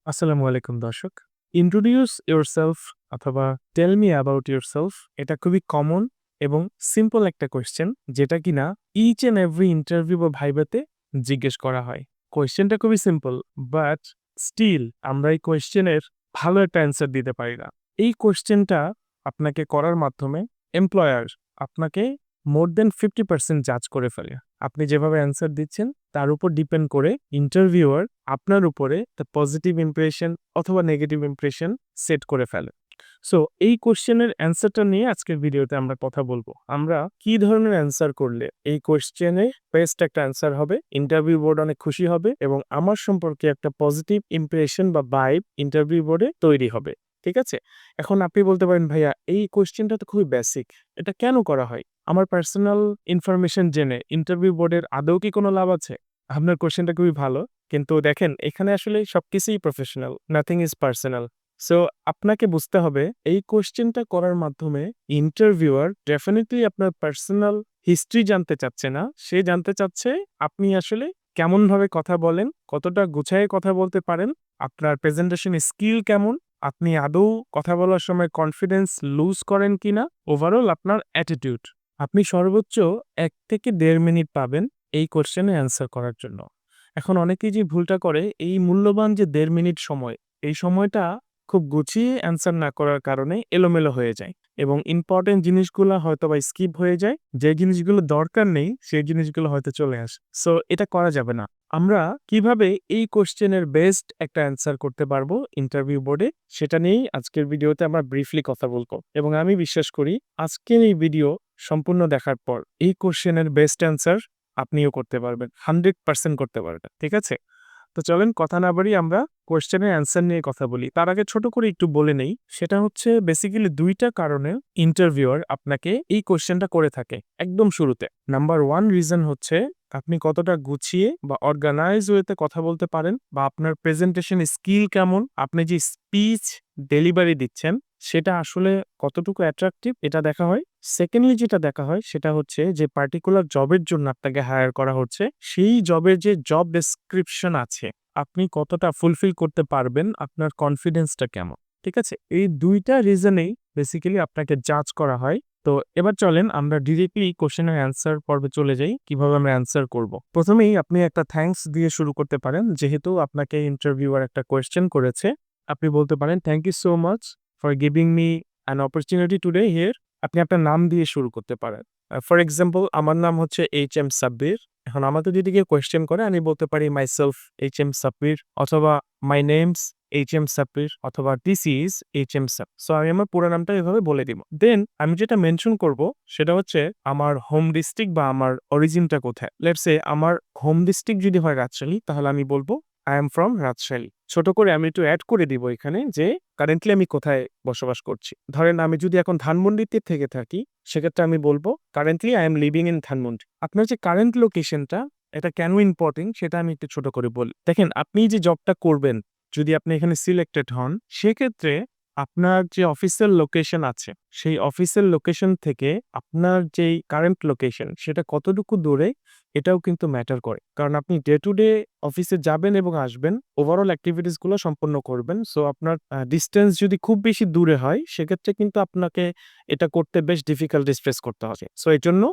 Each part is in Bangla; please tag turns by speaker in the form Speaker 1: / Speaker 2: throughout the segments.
Speaker 1: আসসালামু আলাইকুম দর্শক। ইন্ট্রোডিউস ইয়োরসেলফ অথবা টেল মি অ্যাবাউট ইয়োরসেলফ এটা খুবই কমন এবং সিম্পল একটা কোয়েশ্চেন যেটা কিনা ইচ অ্যান্ড এভরি ইন্টারভিউ বা ভাইভাতে জিজ্ঞেস করা হয়। কোয়েশ্চেনটা খুবই সিম্পল বাট স্টিল আমরা এই কোয়েশ্চেনের ভালো একটা অ্যান্সার দিতে পারি না। এই কোয়েশ্চেনটা আপনাকে করার মাধ্যমে এমপ্লয়ার আপনাকে মোর দেন 50% জাজ করে ফেলে। আপনি যেভাবে অ্যান্সার দিচ্ছেন তার উপর ডিপেন্ড করে ইন্টারভিউয়ার আপনার উপরে দ্য পজিটিভ ইমপ্রেশন অথবা নেগেটিভ ইমপ্রেশন সেট করে ফেলে। সো এই কোয়েশ্চেনের অ্যান্সারটা নিয়ে আজকের ভিডিওতে আমরা কথা বলবো। আমরা কি ধরনের অ্যান্সার করলে এই কোয়েশ্চেনে বেস্ট একটা অ্যান্সার হবে, ইন্টারভিউ বোর্ড অনেক খুশি হবে এবং আমার সম্পর্কে একটা পজিটিভ ইমপ্রেশন বা ভাইব ইন্টারভিউ বোর্ডে তৈরি হবে। ঠিক আছে? এখন আপনি বলতে পারেন, ভাইয়া এই কোয়েশ্চেনটা তো খুবই বেসিক। এটা কেন করা হয়? আমার পার্সোনাল ইনফরমেশন জেনে ইন্টারভিউ বোর্ডের আদৌ কি কোনো লাভ আছে? আপনার কোয়েশ্চেনটা খুবই ভালো। কিন্তু দেখেন এখানে আসলে সবকিছুই professional, nothing is personal. So আপনাকে বুঝতে হবে এই কোয়েশ্চেনটা করার মাধ্যমে ইন্টারভিউয়ার ডেফিনিটলি আপনার পার্সোনাল হিস্ট্রি জানতে চাচ্ছে না। সে জানতে চাচ্ছে আপনি আসলে কেমনভাবে কথা বলেন, কতটা গুছায়ে কথা বলতে পারেন, আপনার প্রেজেন্টেশন স্কিল কেমন, আপনি আদৌ কথা বলার সময় কনফিডেন্স লুজ করেন কিনা, ওভারঅল আপনার অ্যাটিটিউড। আপনি সর্বোচ্চ ১ থেকে ১.৫ মিনিট পাবেন এই কোয়েশ্চেনে অ্যান্সার করার জন্য। এখন অনেকেই যে ভুলটা করে এই মূল্যবান যে ১.৫ মিনিট সময়, এই সময়টা খুব গুছিয়ে অ্যান্সার না করার কারণে এলোমেলো হয়ে যায় এবং ইম্পোর্টেন্ট জিনিসগুলা হয়তোবা স্কিপ হয়ে যায়। যে জিনিসগুলো দরকার নেই সেই জিনিসগুলো হয়তো চলে আসে। সো এটা করা যাবে না। আমরা কিভাবে এই কোয়েশ্চেনের বেস্ট একটা অ্যান্সার করতে পারবো ইন্টারভিউ বোর্ডে সেটা নিয়েই আজকের ভিডিওতে আমরা ব্রিফলি কথা বলবো এবং আমি বিশ্বাস করি আজকের এই ভিডিও সম্পূর্ণ দেখার পর এই কোয়েশ্চেনের বেস্ট অ্যান্সার আপনিও করতে পারবেন। 100% করতে পারবেন। ঠিক আছে? তো চলেন কথা না বাড়িয়ে আমরা কোয়েশ্চেনের অ্যান্সার নিয়ে কথা বলি। তার আগে ছোট করে একটু বলে নেই। সেটা হচ্ছে বেসিক্যালি ২ টা কারণে ইন্টারভিউয়ার আপনাকে এই কোয়েশ্চেনটা করে থাকে একদম শুরুতে। নাম্বার 1 রিজন হচ্ছে আপনি কতটা গুছিয়ে বা অর্গানাইজ ওয়েতে কথা বলতে পারেন বা আপনার প্রেজেন্টেশন স্কিল কেমন, আপনি যে স্পিচ ডেলিভারি দিচ্ছেন সেটা আসলে কতটুকু অ্যাট্রাকটিভ এটা দেখা হয়। সেকেন্ডলি যেটা দেখা হয় সেটা হচ্ছে যে পার্টিকুলার জবের জন্য আপনাকে হায়ার করা হচ্ছে, সেই জবের যে জব ডেসক্রিপশন আছে, আপনি কতটা ফুলফিল করতে পারবেন, আপনার কনফিডেন্সটা কেমন। ঠিক আছে? এই ২ টা রিজনেই বেসিক্যালি আপনাকে জাজ করা হয়। তো এবার চলেন আমরা ডিরেক্টলি কোশ্চেনের অ্যান্সার পর্বে চলে যাই। কিভাবে আমরা অ্যান্সার করব। প্রথমেই আপনি একটা থ্যাঙ্কস দিয়ে শুরু করতে পারেন। যেহেতু আপনাকে ইন্টারভিউয়ার একটা কোয়েশ্চেন করেছে, আপনি বলতে পারেন, "thank you so much for giving me an opportunity today here." আপনি আপনার নাম দিয়ে শুরু করতে পারেন। ফর এক্সাম্পল আমার নাম হচ্ছে এইচ.এম. সাব্বির। এখন আমাকে যদি কেউ কোয়েশ্চেন করে আমি বলতে পারি, "মাইসেলফ এইচ.এম. সাব্বির" অথবা "মাই নেমস এইচ.এম. সাব্বির" অথবা "this is H M. Sab." So আমি আমার পুরো নামটা এভাবে বলে দিব। দেন আমি যেটা মেনশন করব সেটা হচ্ছে আমার হোম ডিস্ট্রিক্ট বা আমার অরিজিনটা কোথায়। লেটস সে আমার হোম ডিস্ট্রিক্ট যদি হয় রাজশাহী তাহলে আমি বলব, "আই এম ফ্রম রাজশাহী।" ছোট করে আমি একটু এড করে দিব এখানে যে কারেন্টলি আমি কোথায় বসবাস করছি। ধরেন আমি যদি এখন ধানমন্ডিতে থেকে থাকি, সেক্ষেত্রে আমি বলব, "currently I am living in Dhanmondi." আপনার যে কারেন্ট লোকেশনটা এটা কেন ইম্পোর্টেন্ট সেটা আমি একটু ছোট করে বলি। দেখেন আপনি যে জবটা করবেন, যদি আপনি এখানে সিলেক্টেড হন, সেক্ষেত্রে আপনার যে অফিসিয়াল লোকেশন আছে, সেই অফিসিয়াল লোকেশন থেকে আপনার যেই কারেন্ট লোকেশন সেটা কতটুকু দূরে এটাও কিন্তু ম্যাটার করে। কারণ আপনি ডে টু ডে অফিসে যাবেন এবং আসবেন, ওভারঅল এক্টিভিটিস গুলো সম্পন্ন করবেন। সো আপনার ডিসট্যান্স যদি খুব বেশি দূরে হয়, সেক্ষেত্রে কিন্তু আপনাকে এটা করতে বেশ ডিফিকাল্টিস ফেস করতে হবে। সো এজন্য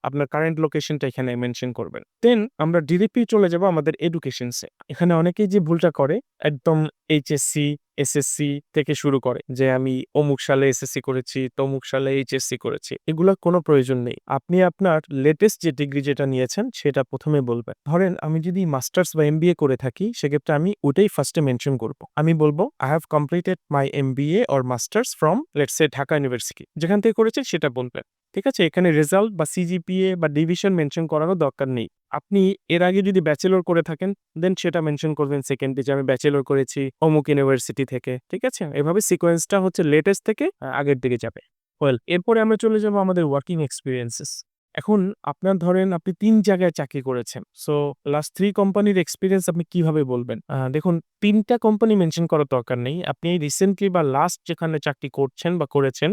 Speaker 1: আপনার কারেন্ট লোকেশনটা এখানে মেনশন করবেন। দেন আমরা ডিরেক্টলি চলে যাব আমাদের এডুকেশনসে। এখানে অনেকেই যে ভুলটা করে একদম এইচএসসি, এসএসসি থেকে শুরু করে যে আমি অমুক সালে এসএসসি করেছি, তমুক সালে এইচএসসি করেছি। এগুলার কোনো প্রয়োজন নেই। আপনি আপনার লেটেস্ট যে ডিগ্রি যেটা নিয়েছেন সেটা ১ম এ বলবেন। ধরেন আমি যদি মাস্টার্স বা এমবিএ করে থাকি সেক্ষেত্রে আমি ওটাই ফার্স্ট এ মেনশন করব। আমি বলব, "I have completed my MBA or masters from let's say Dhaka university." যেখান থেকে করেছেন সেটা বলবেন। ঠিক আছে? এখানে রেজাল্ট বা সিজিপিএ বা ডিভিশন মেনশন করারও দরকার নেই। আপনি এর আগে যদি ব্যাচেলর করে থাকেন, দেন সেটা মেনশন করবেন সেকেন্ডে যে আমি ব্যাচেলর করেছি অমুক ইউনিভার্সিটি থেকে। ঠিক আছে? এভাবে সিকোয়েন্সটা হচ্ছে লেটেস্ট থেকে আগের দিকে যাবে। ওয়েল এরপরে আমরা চলে যাব আমাদের ওয়ার্কিং এক্সপেরিয়েন্সেস। এখন আপনার ধরেন আপনি ৩ জায়গায় চাকরি করেছেন। সো লাস্ট ৩ কোম্পানির এক্সপেরিয়েন্স আপনি কিভাবে বলবেন? দেখুন ৩ টা কোম্পানি মেনশন করার দরকার নেই। আপনি রিসেন্টলি বা লাস্ট যেখানে চাকরি করছেন বা করেছেন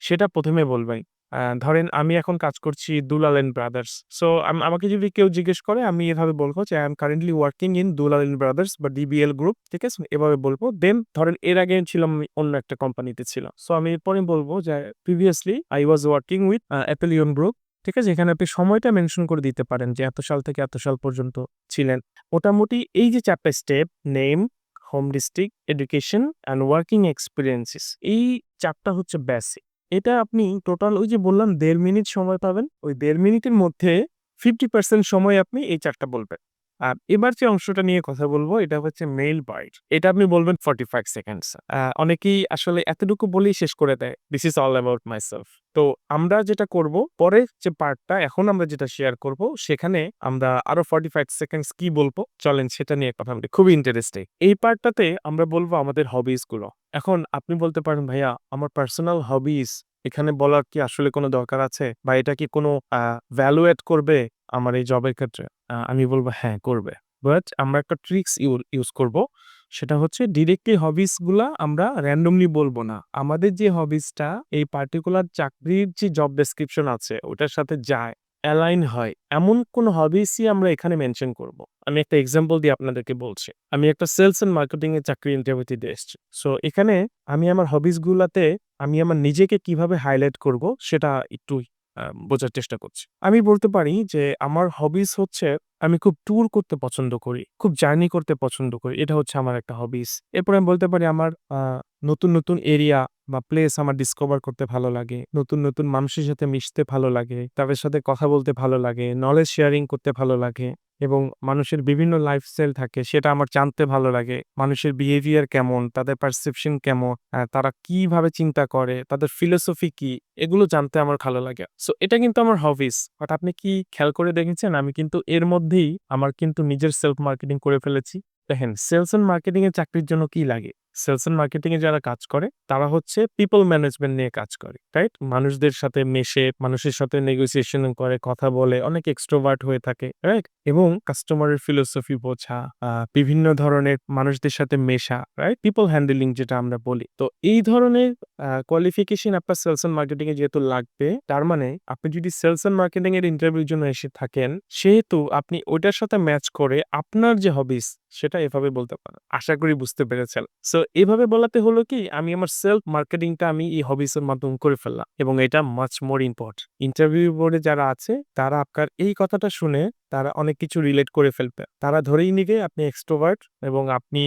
Speaker 1: সেটা ১ম এ বলবেন। ধরেন আমি এখন কাজ করছি দুলাল এন্ড ব্রাদার্স। সো আমাকে যদি কেউ জিজ্ঞেস করে আমি এভাবে বলব যে, "I am currently working in Dulal and Brothers বা ডিবিএল গ্রুপ।" ঠিক আছে? এভাবে বলব। দেন ধরেন এর আগে ছিলাম আমি অন্য একটা কোম্পানিতে ছিলাম। সো আমি এরপরে বলব যে, "previously I was working with Apelion group." ঠিক আছে? এখানে আপনি সময়টা মেনশন করে দিতে পারেন যে এত সাল থেকে এত সাল পর্যন্ত ছিলেন। মোটামুটি এই যে ৪ টা step name, home district, education and working experiences এই ৪ টা হচ্ছে বেসিক। এটা আপনি টোটাল ওই যে বললাম ১.৫ মিনিট সময় পাবেন। ওই ১.৫ মিনিটের মধ্যে 50% সময় আপনি এই ৪ টা বলবেন। আর এবার যে অংশটা নিয়ে কথা বলবো এটা হচ্ছে মেইল বাইট। এটা আপনি বলবেন 45 সেকেন্ডস। অনেকেই আসলে এতটুকু বলেই শেষ করে দেয়। This is all about myself. তো আমরা যেটা করব পরের যে পার্টটা এখন আমরা যেটা শেয়ার করব সেখানে আমরা আরো 45 সেকেন্ডস কি বলবো চলেন সেটা নিয়ে কথা বলি। খুবই ইন্টারেস্টিং। এই পার্টটাতে আমরা বলবো আমাদের হবিস গুলো। এখন আপনি বলতে পারেন ভাইয়া আমার পার্সোনাল হবিস এখানে বলার কি আসলে কোনো দরকার আছে? বা এটা কি কোনো ভ্যালু এড করবে আমার এই জবের ক্ষেত্রে? আমি বলব হ্যাঁ, করবে। বাট আমরা একটা ট্রিকস ইউজ করব। সেটা হচ্ছে ডিরেক্টলি হবিস গুলা আমরা র‍্যান্ডমলি বলব না। আমাদের যে হবিসটা এই পার্টিকুলার চাকরির যে জব ডেসক্রিপশন আছে ওটার সাথে যায়, অ্যালাইন হয়। এমন কোন হবিসই আমরা এখানে মেনশন করব। আমি একটা এক্সাম্পল দিয়ে আপনাদেরকে বলছি। আমি একটা সেলস অ্যান্ড মার্কেটিং এর চাকরি ইন্টারভিউ দিতে এসেছি। সো এখানে আমি আমার হবিস গুলাতে আমি আমার নিজেকে কিভাবে হাইলাইট করব সেটা একটু বোঝার চেষ্টা করছি। আমি বলতে পারি যে আমার হবিস হচ্ছে আমি খুব ট্যুর করতে পছন্দ করি। খুব জার্নি করতে পছন্দ করি। এটা হচ্ছে আমার একটা হবিস। এরপরে আমি বলতে পারি আমার নতুন এরিয়া বা প্লেস আমার ডিসকভার করতে ভালো লাগে। নতুন মানুষের সাথে মিশতে ভালো লাগে। তাদের সাথে কথা বলতে ভালো লাগে। নলেজ শেয়ারিং করতে ভালো লাগে এবং মানুষের বিভিন্ন লাইফস্টাইল থাকে সেটা আমার জানতে ভালো লাগে। মানুষের বিহেভিয়ার কেমন, তাদের পারসেপশন কেমন, তারা কিভাবে চিন্তা করে, তাদের ফিলোসফি কি, এগুলো জানতে আমার ভালো লাগে। সো এটা কিন্তু আমার হবিস। বাট আপনি কি খেয়াল করে দেখেছেন আমি কিন্তু এর মধ্যেই আমার কিন্তু নিজের সেলফ মার্কেটিং করে ফেলেছি। দেখেন সেলস এন্ড মার্কেটিং এর চাকরির জন্য কি লাগে? সেলস এন্ড মার্কেটিং এ যারা কাজ করে তারা হচ্ছে পিপল ম্যানেজমেন্ট নিয়ে কাজ করে। রাইট? মানুষদের সাথে মেশে, মানুষের সাথে নেগোসিয়েশন করে, কথা বলে, অনেক এক্সট্রোভার্ট হয়ে থাকে। রাইট? এবং কাস্টমারের ফিলোসফি বোঝা, বিভিন্ন ধরনের মানুষদের সাথে মেশা, রাইট? পিপল হ্যান্ডলিং যেটা আমরা বলি। তো এই ধরনের কোয়ালিফিকেশন আপনার সেলস এন্ড মার্কেটিং এ যেহেতু লাগবে, তার মানে আপনি যদি সেলস এন্ড মার্কেটিং এর ইন্টারভিউর জন্য এসে থাকেন, সেহেতু আপনি ওইটার সাথে ম্যাচ করে আপনার যে হবিস সেটা এভাবে বলতে পারেন। আশা করি বুঝতে পেরেছেন। সো এভাবে বলাতে হলো কি আমি আমার সেলফ মার্কেটিংটা আমি এই হবিস এর মাধ্যমে করে ফেললাম এবং এটা মাচ মোর ইম্পোর্টেন্ট। ইন্টারভিউ বোর্ডে যারা আছে তারা আপনার এই কথাটা শুনে তারা অনেক কিছু রিলেট করে ফেলবে। তারা ধরেই নিবে আপনি এক্সট্রোভার্ট এবং আপনি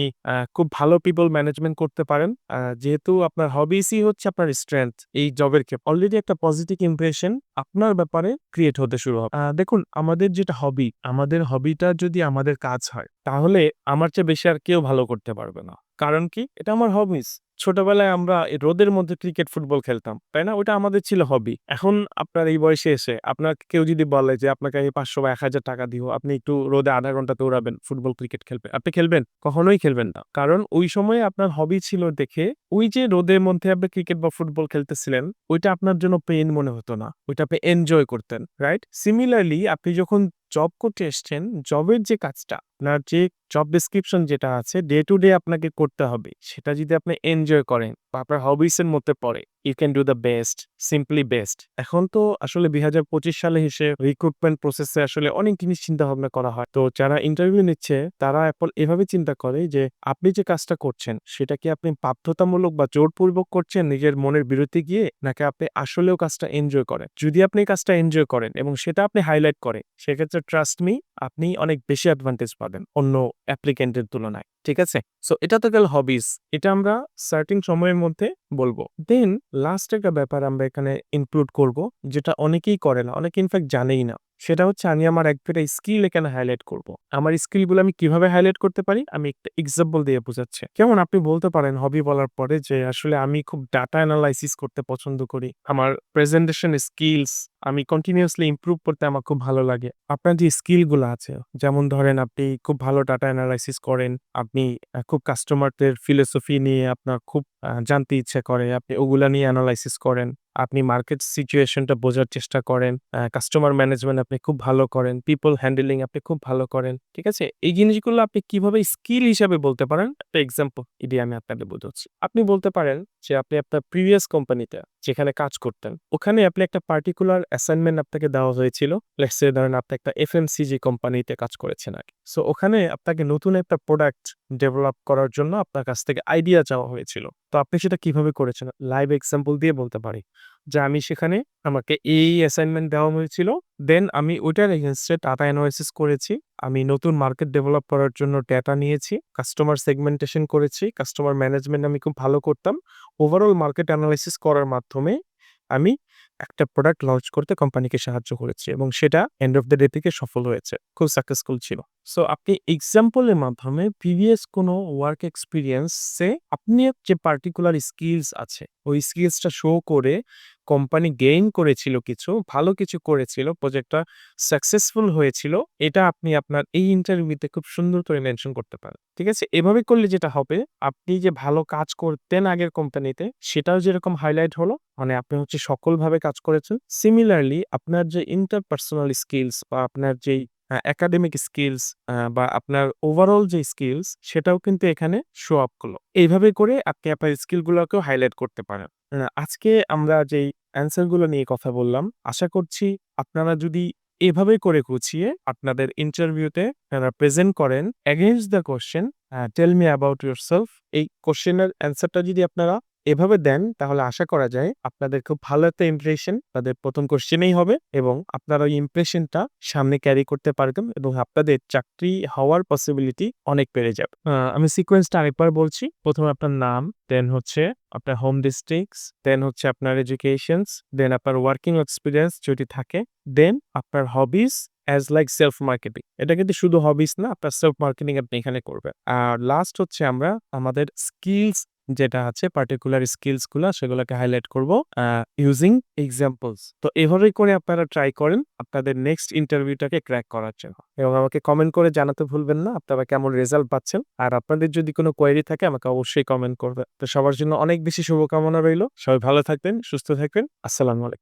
Speaker 1: খুব ভালো পিপল ম্যানেজমেন্ট করতে পারেন। যেহেতু আপনার হবিসই হচ্ছে আপনার স্ট্রেংথ এই জবের ক্ষেত্রে অলরেডি একটা পজিটিভ ইমপ্রেশন আপনার ব্যাপারে ক্রিয়েট হতে শুরু হবে। দেখুন আমাদের যেটা হবি, আমাদের হবিটা যদি আমাদের কাজ হয় তাহলে আমার চেয়ে বেশি আর কেউ ভালো করতে পারবে না। কারণ কি? এটা আমার হবিস। ছোটবেলায় আমরা এই রোদের মধ্যে ক্রিকেট, ফুটবল খেলতাম। তাই না? ওইটা আমাদের ছিল হবি। এখন আপনার এই বয়সে এসে আপনাকে কেউ যদি বলে যে আপনাকে আমি ৫০০ বা ৳১,০০০ দিব, আপনি একটু রোদে ০.৫ ঘন্টা দৌড়াবেন, ফুটবল, ক্রিকেট খেলবেন। আপনি খেলবেন? কখনোই খেলবেন না। কারণ ওই সময়ে আপনার হবি ছিল দেখে ওই যে রোদের মধ্যে আপনি ক্রিকেট বা ফুটবল খেলতেছিলেন, ওইটা আপনার জন্য পেইন মনে হতো না। ওইটা আপনি এনজয় করতেন। রাইট? সিমিলারলি আপনি যখন জব করতে এসছেন, জবের যে কাজটা, আপনার যে জব ডেসক্রিপশন যেটা আছে ডে টু ডে আপনাকে করতে হবে। সেটা যদি আপনি এনজয় করেন বা আপনার হবিস এর মধ্যে পড়ে, you can do the best, simply best. এখন তো আসলে ২০২৫ সালে এসে রিক্রুটমেন্ট প্রসেস এ আসলে অনেক জিনিস চিন্তা ভাবনা করা হয়। তো যারা ইন্টারভিউ নিচ্ছে তারা এখন এভাবে চিন্তা করে যে আপনি যে কাজটা করছেন সেটা কি আপনি বাধ্যতামূলক বা জোরপূর্বক করছেন নিজের মনের বিরুদ্ধে গিয়ে নাকি আপনি আসলেও কাজটা এনজয় করেন। যদি আপনি কাজটা এনজয় করেন এবং সেটা আপনি হাইলাইট করেন সেক্ষেত্রে ট্রাস্ট মি আপনি অনেক বেশি অ্যাডভান্টেজ পাবেন অন্য অ্যাপ্লিক্যান্টের তুলনায়। ঠিক আছে? সো এটা তো গেল হবিস। এটা আমরা সার্টেন সময়ের মধ্যে বলব। দেন লাস্ট একটা ব্যাপার আমরা এখানে ইনক্লুড করব যেটা অনেকেই করে না। অনেকে ইনফ্যাক্ট জানেই না। সেটা হচ্ছে আমি আমার একটা স্কিল এখানে হাইলাইট করব। আমার স্কিলগুলো আমি কিভাবে হাইলাইট করতে পারি? আমি একটা এক্সাম্পল দিয়ে বোঝাচ্ছি। যেমন আপনি বলতে পারেন হবি বলার পরে যে আসলে আমি খুব ডাটা এনালাইসিস করতে পছন্দ করি। আমার প্রেজেন্টেশন স্কিলস আমি কন্টিনিউয়াসলি ইমপ্রুভ করতে আমার খুব ভালো লাগে। আপনার যে স্কিলগুলো আছে, যেমন ধরেন আপনি খুব ভালো ডাটা এনালাইসিস করেন, আপনি খুব কাস্টমারদের ফিলোসফি নিয়ে আপনার খুব জানতে ইচ্ছে করে, আপনি ওগুলা নিয়ে এনালাইসিস করেন। আপনি মার্কেট সিচুয়েশনটা বোঝার চেষ্টা করেন। কাস্টমার ম্যানেজমেন্ট আপনি খুব ভালো করেন। পিপল হ্যান্ডলিং আপনি খুব ভালো করেন। ঠিক আছে? এই জিনিসগুলো আপনি কিভাবে স্কিল হিসাবে বলতে পারেন, একটা এক্সাম্পল দিয়ে আমি আপনাকে বোঝাচ্ছি। আপনি বলতে পারেন যে আপনি আপনার প্রিভিয়াস কোম্পানিতে যেখানে কাজ করতেন, ওখানে আপনি একটা পার্টিকুলার অ্যাসাইনমেন্ট আপনাকে দেওয়া হয়েছিল। লেটস সে ধরেন আপনি একটা এফএমসিজি কোম্পানিতে কাজ করেছেন আগে। সো ওখানে আপনাকে নতুন একটা প্রোডাক্ট ডেভেলপ করার জন্য আপনার কাছ থেকে আইডিয়া চাওয়া হয়েছিল। তো আপনি সেটা কিভাবে করেছেন? লাইভ এক্সাম্পল দিয়ে বলতে পারি যে আমি সেখানে আমাকে এই অ্যাসাইনমেন্ট দেওয়া হয়েছিল। দেন আমি ওইটার এগেইনস্টে ডাটা এনালাইসিস করেছি। আমি নতুন মার্কেট ডেভেলপ করার জন্য ডেটা নিয়েছি। কাস্টমার সেগমেন্টেশন করেছি। কাস্টমার ম্যানেজমেন্ট আমি খুব ভালো করতাম। ওভারঅল মার্কেট এনালাইসিস করার মাধ্যমে আমি একটা প্রোডাক্ট লঞ্চ করতে কোম্পানিকে সাহায্য করেছি এবং সেটা এন্ড অফ দ্য ডে থেকে সফল হয়েছে। খুব সাকসেসফুল ছিল। সো আপনি এক্সাম্পলের মাধ্যমে প্রিভিয়াস কোনো ওয়ার্ক এক্সপেরিয়েন্সে আপনি যে পার্টিকুলার স্কিলস আছে, ওই স্কিলসটা শো করে কোম্পানি গেইন করেছিল কিছু, ভালো কিছু করেছিল, প্রজেক্টটা সাকসেসফুল হয়েছিল। এটা আপনি আপনার এই ইন্টারভিউতে খুব সুন্দর করে মেনশন করতে পারেন। ঠিক আছে? এভাবে করলে যেটা হবে, আপনি যে ভালো কাজ করতেন আগের কোম্পানিতে, সেটাও যেরকম হাইলাইট হলো, মানে আপনি হচ্ছে সকলভাবে কাজ করেছেন। সিমিলারলি আপনার যে ইন্টারপার্সোনাল স্কিলস বা আপনার যেই একাডেমিক স্কিলস বা আপনার ওভারঅল যে স্কিলস, সেটাও কিন্তু এখানে শো আপ করলো। এইভাবে করে আপনি আপনার স্কিলগুলোকেও হাইলাইট করতে পারেন। আজকে আমরা যেই অ্যান্সার গুলো নিয়ে কথা বললাম, আশা করছি আপনারা যদি এভাবে করে গুছিয়ে আপনাদের ইন্টারভিউতে প্রেজেন্ট করেন against the question, tell me about yourself, এই কোশ্চেনের অ্যান্সারটা যদি আপনারা এভাবে দেন, তাহলে আশা করা যায় আপনাদের খুব ভালো একটা ইমপ্রেশন তাদের প্রথম কোশ্চেনেই হবে এবং আপনারা ওই ইমপ্রেশনটা সামনে ক্যারি করতে পারবেন এবং আপনাদের চাকরি হওয়ার পসিবিলিটি অনেক বেড়ে যাবে। আমি সিকোয়েন্সটা আরেকবার বলছি। প্রথমে আপনার নাম, দেন হচ্ছে আপনার হোম ডিস্ট্রিক্টস, দেন হচ্ছে আপনার এডুকেশনস, দেন আপনার ওয়ার্কিং এক্সপিরিয়েন্স যদি থাকে, দেন আপনার হবিস অ্যাজ লাইক সেলফ মার্কেটিং। এটা কিন্তু শুধু হবিস না, আপনার সেলফ মার্কেটিং আপনি এখানে করবেন। আর লাস্ট হচ্ছে আমরা আমাদের স্কিলস যেটা আছে, পার্টিকুলার স্কিলস গুলা সেগুলোকে হাইলাইট করব ইউজিং এক্সাম্পলস। তো এভাবেই করে আপনারা ট্রাই করেন আপনাদের নেক্সট ইন্টারভিউটাকে ক্র্যাক করার জন্য এবং আমাকে কমেন্ট করে জানাতে ভুলবেন না আপনারা কেমন রেজাল্ট পাচ্ছেন। আর আপনাদের যদি কোনো কোয়েরি থাকে আমাকে অবশ্যই কমেন্ট করবেন। তো সবার জন্য অনেক বেশি শুভকামনা রইল। সবাই ভালো থাকবেন, সুস্থ থাকবেন। আসসালামু আলাইকুম।